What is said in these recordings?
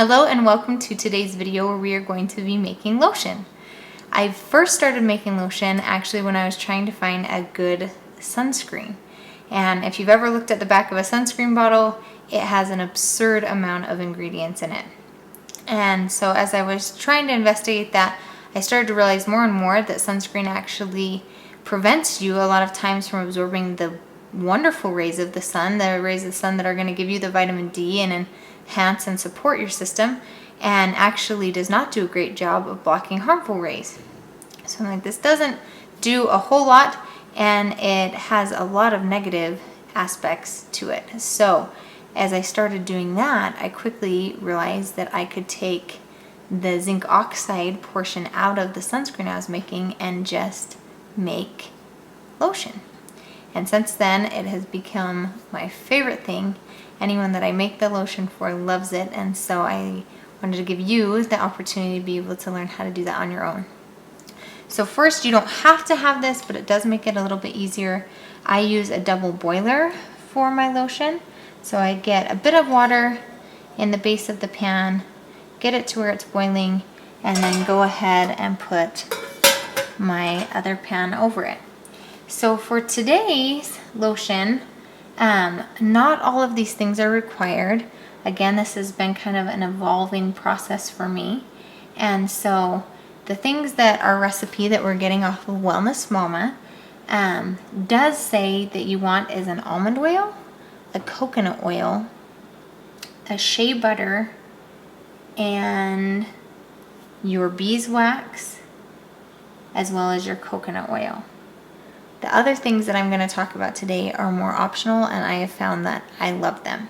Hello and welcome to today's video where we are going to be making lotion. I first started making lotion actually when I was trying to find a good sunscreen. And if you've ever looked at the back of a sunscreen bottle, it has an absurd amount of ingredients in it. And so as I was trying to investigate that, I started to realize more and more that sunscreen actually prevents you a lot of times from absorbing the wonderful rays of the sun, that are going to give you the vitamin D and enhance and support your system, and actually does not do a great job of blocking harmful rays. So like this doesn't do a whole lot, and it has a lot of negative aspects to it. So as I started doing that, I quickly realized that I could take the zinc oxide portion out of the sunscreen I was making and just make lotion. And since then, it has become my favorite thing. Anyone that I make the lotion for loves it, and so I wanted to give you the opportunity to be able to learn how to do that on your own. So first, you don't have to have this, but it does make it a little bit easier. I use a double boiler for my lotion. So I get a bit of water in the base of the pan, get it to where it's boiling, and then go ahead and put my other pan over it. So for today's lotion, not all of these things are required. Again, this has been kind of an evolving process for me. And so the things that our recipe that we're getting off of Wellness Mama does say that you want is an almond oil, a coconut oil, a shea butter, and your beeswax, as well as your coconut oil. The other things that I'm going to talk about today are more optional, and I have found that I love them.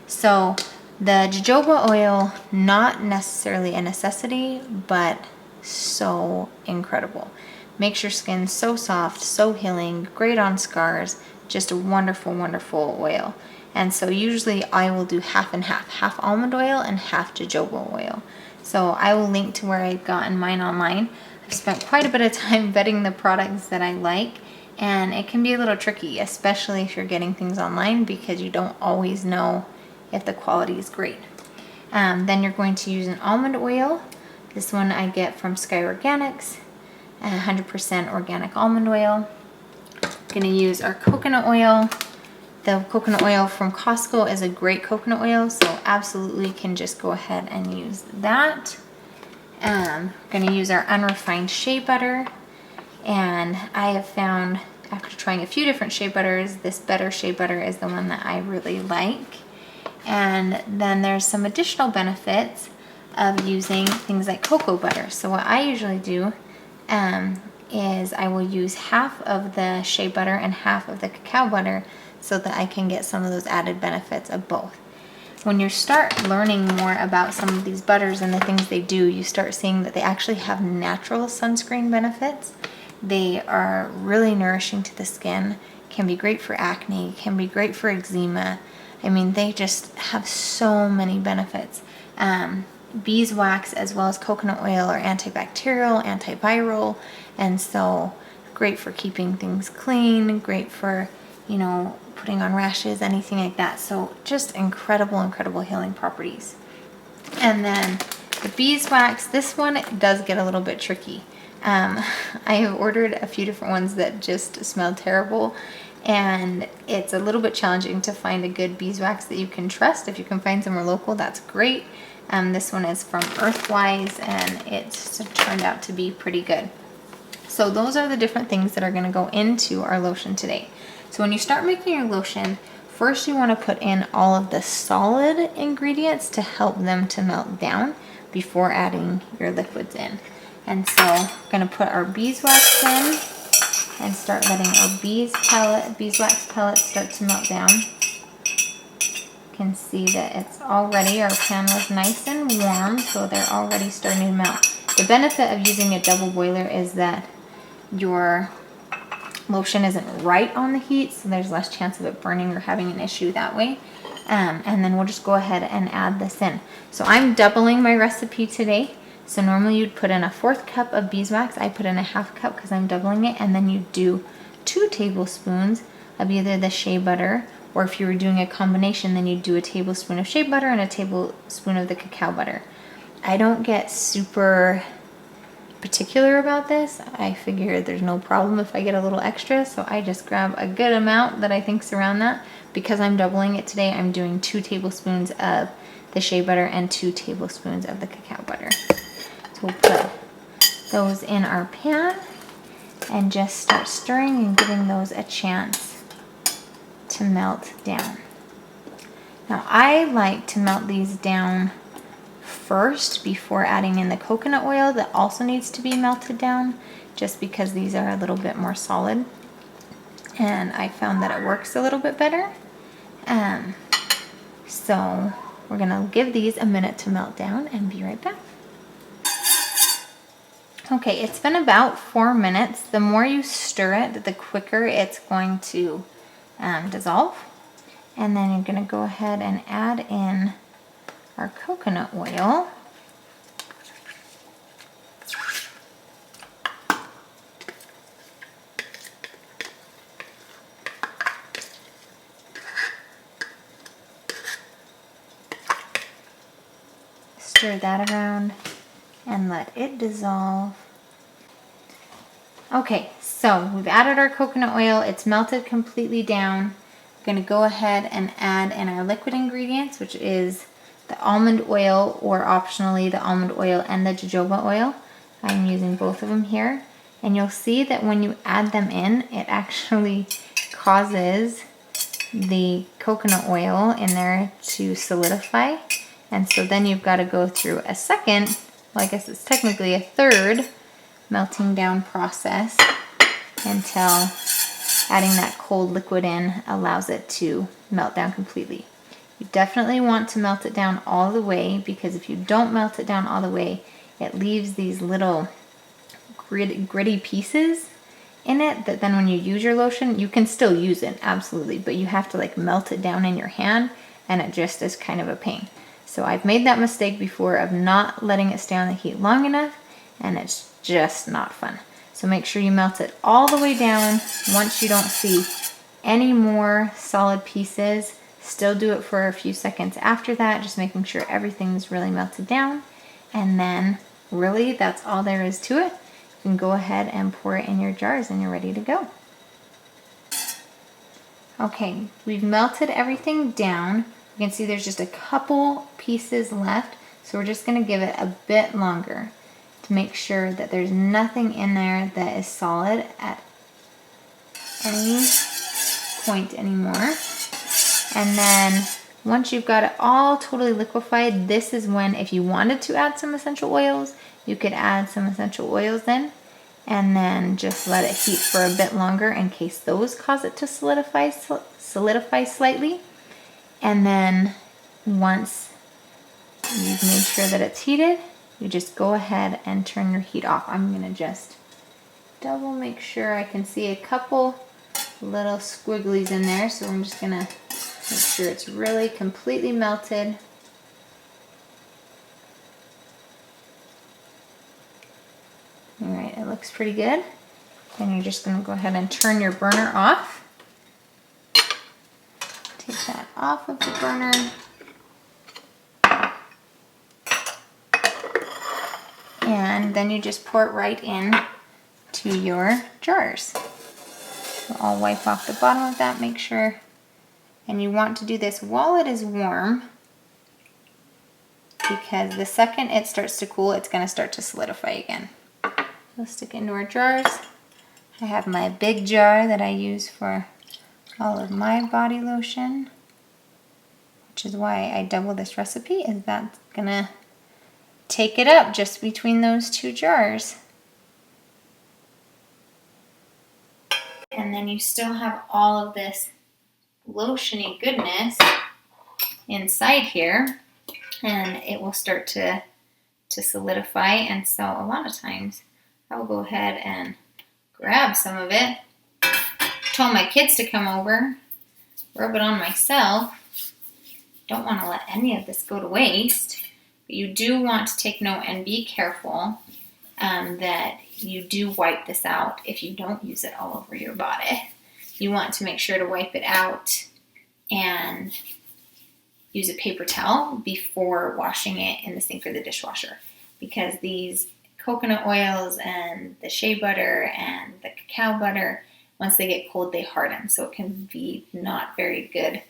So the jojoba oil, not necessarily a necessity, but so incredible. Makes your skin so soft, so healing, great on scars, just a wonderful, wonderful oil. And so usually I will do half and half almond oil and half jojoba oil. So I will link to where I've gotten mine online. I've spent quite a bit of time vetting the products that I like, and it can be a little tricky, especially if you're getting things online, because you don't always know if the quality is great. Then you're going to use an almond oil. This one I get from Sky Organics, 100% organic almond oil. Going to use our coconut oil. The coconut oil from Costco is a great coconut oil, so absolutely can just go ahead and use that. Going to use our unrefined shea butter. And I have found, after trying a few different shea butters, this better shea butter is the one that I really like. And then there's some additional benefits of using things like cocoa butter. So what I usually do is I will use half of the shea butter and half of the cacao butter so that I can get some of those added benefits of both. When you start learning more about some of these butters and the things they do, you start seeing that they actually have natural sunscreen benefits. They are really nourishing to the skin, can be great for acne, can be great for eczema. I mean, they just have so many benefits. Beeswax as well as coconut oil are antibacterial, antiviral, and so great for keeping things clean, great for, putting on rashes, anything like that. So just incredible, incredible healing properties. And then the beeswax, this one does get a little bit tricky. I have ordered a few different ones that just smell terrible, and it's a little bit challenging to find a good beeswax that you can trust. If you can find somewhere local, that's great. This one is from Earthwise, and it's turned out to be pretty good. So those are the different things that are going to go into our lotion today. So when you start making your lotion, first you want to put in all of the solid ingredients to help them to melt down before adding your liquids in. And so we're going to put our beeswax in and start letting our beeswax pellets start to melt down. You can see that it's already, our pan was nice and warm, so they're already starting to melt. The benefit of using a double boiler is that your lotion isn't right on the heat, so there's less chance of it burning or having an issue that way. And then we'll just go ahead and add this in. So I'm doubling my recipe today. So normally you'd put in a 1/4 cup of beeswax. I put in a 1/2 cup because I'm doubling it, and then you do 2 tablespoons of either the shea butter Or if you were doing a combination, then you'd do a tablespoon of shea butter and a tablespoon of the cacao butter. I don't get super particular about this. I figure there's no problem if I get a little extra, so I just grab a good amount that I think's around that. Because I'm doubling it today, I'm doing 2 tablespoons of the shea butter and 2 tablespoons of the cacao butter. So we'll put those in our pan and just start stirring and giving those a chance to melt down. Now I like to melt these down first before adding in the coconut oil that also needs to be melted down, just because these are a little bit more solid and I found that it works a little bit better. So we're gonna give these a minute to melt down and be right back. Okay, it's been about 4 minutes. The more you stir it, the quicker it's going to dissolve. And then you're gonna go ahead and add in our coconut oil. Stir that around and let it dissolve. Okay, so we've added our coconut oil. It's melted completely down. I'm gonna go ahead and add in our liquid ingredients, which is the almond oil, or optionally the almond oil and the jojoba oil. I'm using both of them here. And you'll see that when you add them in, it actually causes the coconut oil in there to solidify. And so then you've got to go through a second, well, I guess it's technically a third melting down process until adding that cold liquid in allows it to melt down completely. You definitely want to melt it down all the way, because if you don't melt it down all the way, it leaves these little gritty pieces in it that then when you use your lotion, you can still use it, absolutely, but you have to like melt it down in your hand, and it just is kind of a pain. So I've made that mistake before of not letting it stay on the heat long enough, and it's just not fun. So make sure you melt it all the way down. Once you don't see any more solid pieces, still do it for a few seconds after that, just making sure everything's really melted down. And then really that's all there is to it. You can go ahead and pour it in your jars and you're ready to go. Okay, we've melted everything down. You can see there's just a couple pieces left, so we're just gonna give it a bit longer to make sure that there's nothing in there that is solid at any point anymore. And then once you've got it all totally liquefied, this is when, if you wanted to add some essential oils, you could add some essential oils in, and then just let it heat for a bit longer in case those cause it to solidify slightly. And then once you've made sure that it's heated, you just go ahead and turn your heat off. I'm gonna just double make sure I can see a couple little squigglies in there, so I'm just gonna make sure it's really completely melted. All right, it looks pretty good. Then you're just gonna go ahead and turn your burner off. Take that off of the burner. And then you just pour it right in to your jars. So I'll wipe off the bottom of that, make sure. And you want to do this while it is warm, because the second it starts to cool, it's going to start to solidify again. We'll stick it into our jars. I have my big jar that I use for all of my body lotion, which is why I double this recipe, is that's gonna take it up just between those two jars. And then you still have all of this lotion-y goodness inside here, and it will start to solidify. And so a lot of times I'll go ahead and grab some of it, tell my kids to come over, rub it on myself. Don't want to let any of this go to waste, but you do want to take note and be careful that you do wipe this out if you don't use it all over your body. You want to make sure to wipe it out and use a paper towel before washing it in the sink or the dishwasher, because these coconut oils and the shea butter and the cacao butter, once they get cold, they harden. So it can be not very good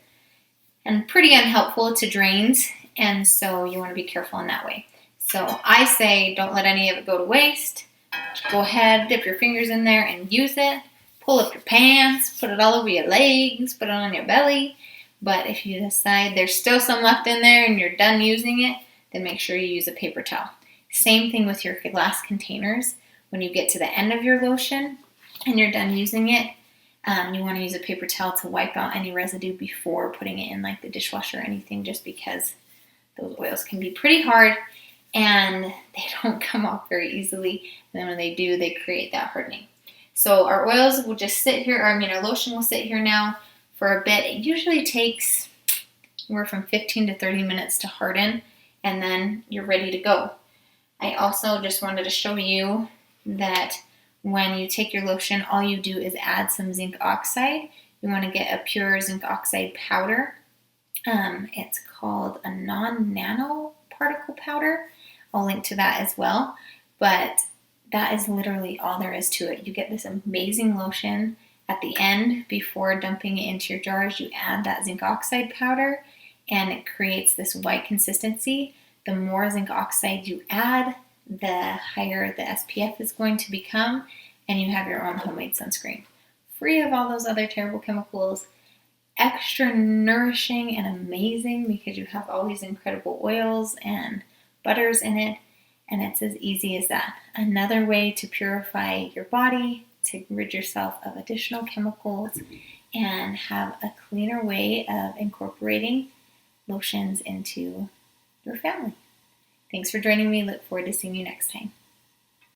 and pretty unhelpful to drains. And so you want to be careful in that way. So I say don't let any of it go to waste. Just go ahead, dip your fingers in there and use it. Pull up your pants, put it all over your legs, put it on your belly. But if you decide there's still some left in there and you're done using it, then make sure you use a paper towel. Same thing with your glass containers. When you get to the end of your lotion and you're done using it, you want to use a paper towel to wipe out any residue before putting it in like the dishwasher or anything, just because those oils can be pretty hard and they don't come off very easily. And then when they do, they create that hardening. So our oils will just sit here, our lotion will sit here now for a bit. It usually takes anywhere from 15 to 30 minutes to harden, and then you're ready to go. I also just wanted to show you that when you take your lotion, all you do is add some zinc oxide. You want to get a pure zinc oxide powder. It's called a non-nano particle powder. I'll link to that as well. But that is literally all there is to it. You get this amazing lotion. At the end, before dumping it into your jars, you add that zinc oxide powder, and it creates this white consistency. The more zinc oxide you add, the higher the SPF is going to become, and you have your own homemade sunscreen. Free of all those other terrible chemicals, extra nourishing and amazing because you have all these incredible oils and butters in it, and it's as easy as that. Another way to purify your body, to rid yourself of additional chemicals, and have a cleaner way of incorporating lotions into your family. Thanks for joining me. Look forward to seeing you next time.